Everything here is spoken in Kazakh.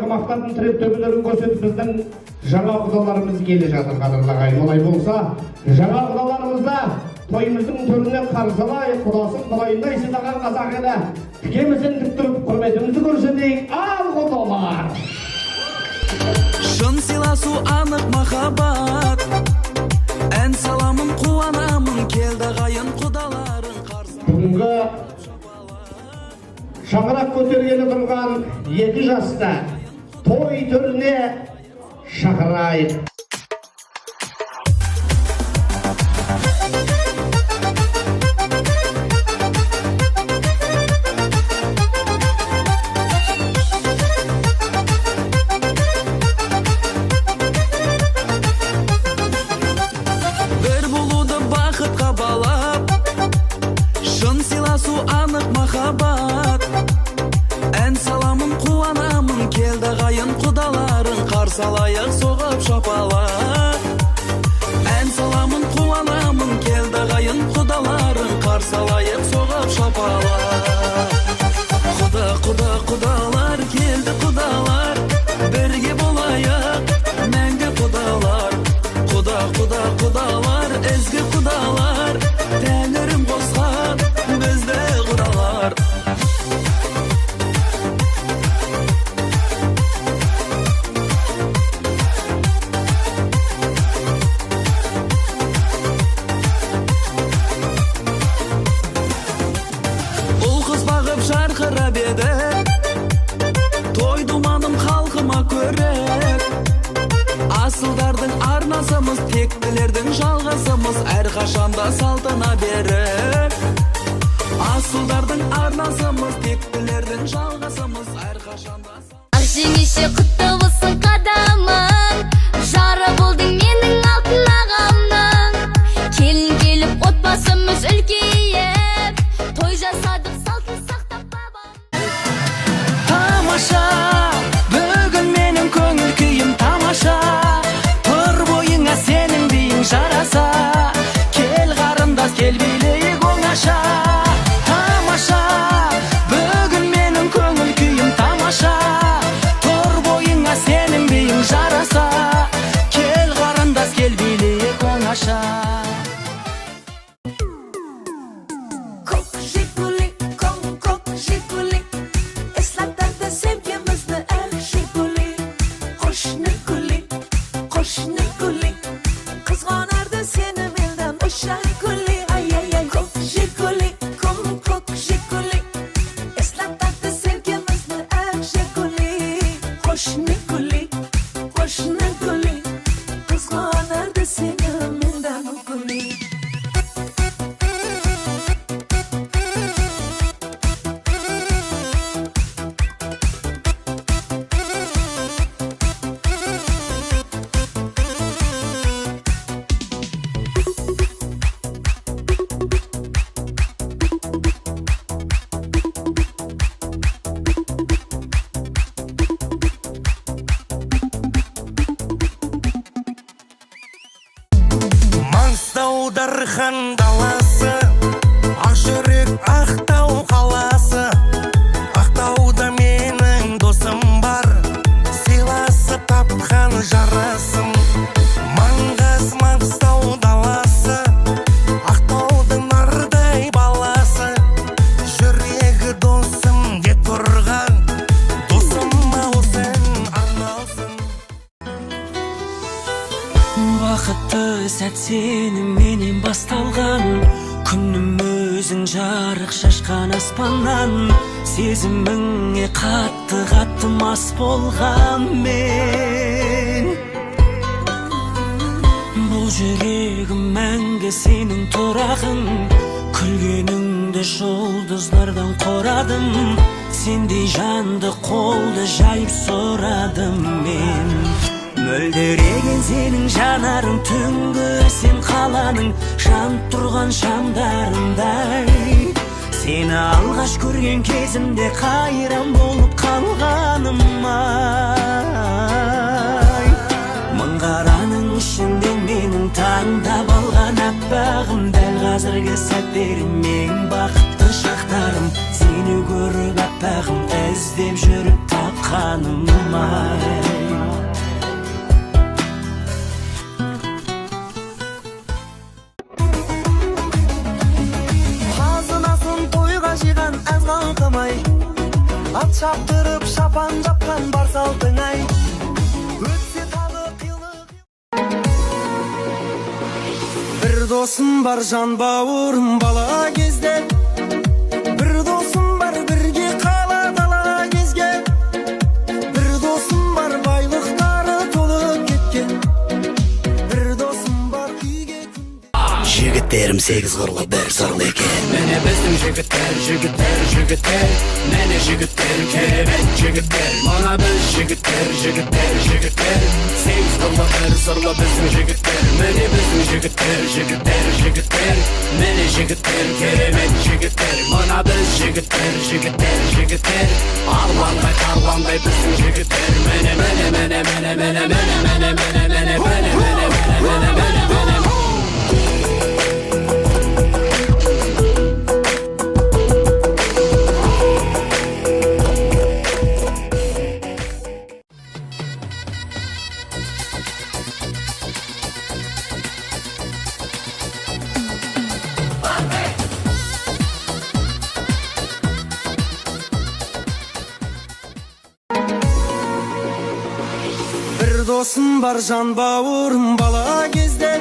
арғымақтардың тіреп төбелерін көрсетіп біздің жаңа құдаларымыз келе жатыр қадірлі ағайын. Олай болса, жаңа құдаларымызда тойымыздың төріне қарсы алайық, құдасын құдайындай сыйлаған қазақ елі тікемізден тік тұрып құрметімізді көрсетейік. Ал құдалар! Шын сыйласу анық махаббат, ән саламын қуанамын, келді ғайын құдаларын қарсы. Бүгінгі шаңырақ көтергелі тұрған 2 жаста той түріне шақырайық. Бір болуды бақытқа балап, шын сыйласу анық махаббат, ән саламын қуанамын, келді ғайын құдаларын қарсы алайық соғып шапалақ. Ән саламын қуанамын, келді ғайын құдаларын қарсы алайық соғып шапалақ. Құдалар келді құдалар, бірге болайық мәңгі құдалар. Құдалар, ізгі құдалар, тәңірім қосқан бізді құдалар. Ұл қыз бағып жарқырап еді, той думаным халқыма көріп. Асылдардың арнасымыз, тектілердің жалғасымыз, әрқашанда салтына беріп. Асылдардың арнасымыз, тектілердің жалғасымыз, әрқашанда. Жеңеше құтты болсын қадамың, жары болдың менің алтын ағамның. Келін келіп отбасымыз үлкейіп, той жасадық салтын сақтап бабам. Тамаша, бүгін менің көңіл күйім тамаша. Тұр бойыңа сенің биің жараса, кел қарындас, кел билейік оңаша. Тамаша, бүгін менің көңіл күйім тамаша. Тұр бойыңа сенің биің жараса, кел қарындас, кел билейік оңаша. Дархан даласы, Ақжүрек Ақтау қаласы. Ақтауда менің досым бар, сыйласып тапқан жарасым. Маңғаз Маңғыстау даласы, Ақтаудың нардай баласы. Жүрегі досым деп тұрған, досыма осың арналсын. Уақытты сәт сеніменен басталған, күнім өзің жарық шашқан аспаннан. Сезіміңе қатты мас болған мен. Бұл жүрегім мәңгі сенің тұрағың, күлгеніңді жұлдыздардан қорадым. Сендей жанды қолды жайып сұрадым мен. Мөлдіреген сенің жанарың, түнгі сен қаланың жанып тұрған шамдарындай. Сені алғаш көрген кезімде қайран болып қалғаным ай. Мың қараның ішінде менің таңдап алған аппағым, дәл қазіргі сәттерім ең бақытты шақтарым. Сені көріп аппағым, іздеп жүріп тапқаным ай. Қазынасын тойға жиған әз қалқымай, ат шаптырып шапан жапқан бар салтың ай. Өтсе тағы қилы. Бір досым бар жан бауырым бала кезде, бір досым бар бірге қала дала кезге, бір досым бар байлықтары толып кеткен, бір досым бар үйге күнде. Жігіттерім сегіз қырлы бір сырлы екен. Міне біздің жігіттер, жігіттер, жігіттер, міне жігіттер, керемет жігіттер. Мына біз жігіттер, жігіттер, жігіттер, сегіз қырлы бір сырлы біздің жігіттер. Міне біздің жігіттер, жігіттер, жігіттер, міне жігіттер, керемет жігіттер. Мына біз жігіттер, жігіттер, жігіттер, арландай тарландай біздің жігіттер. Міне міне міне міне міне міне міне міне міне міне міне міне міне міне. Бір досым бар жан бауырым бала кезде,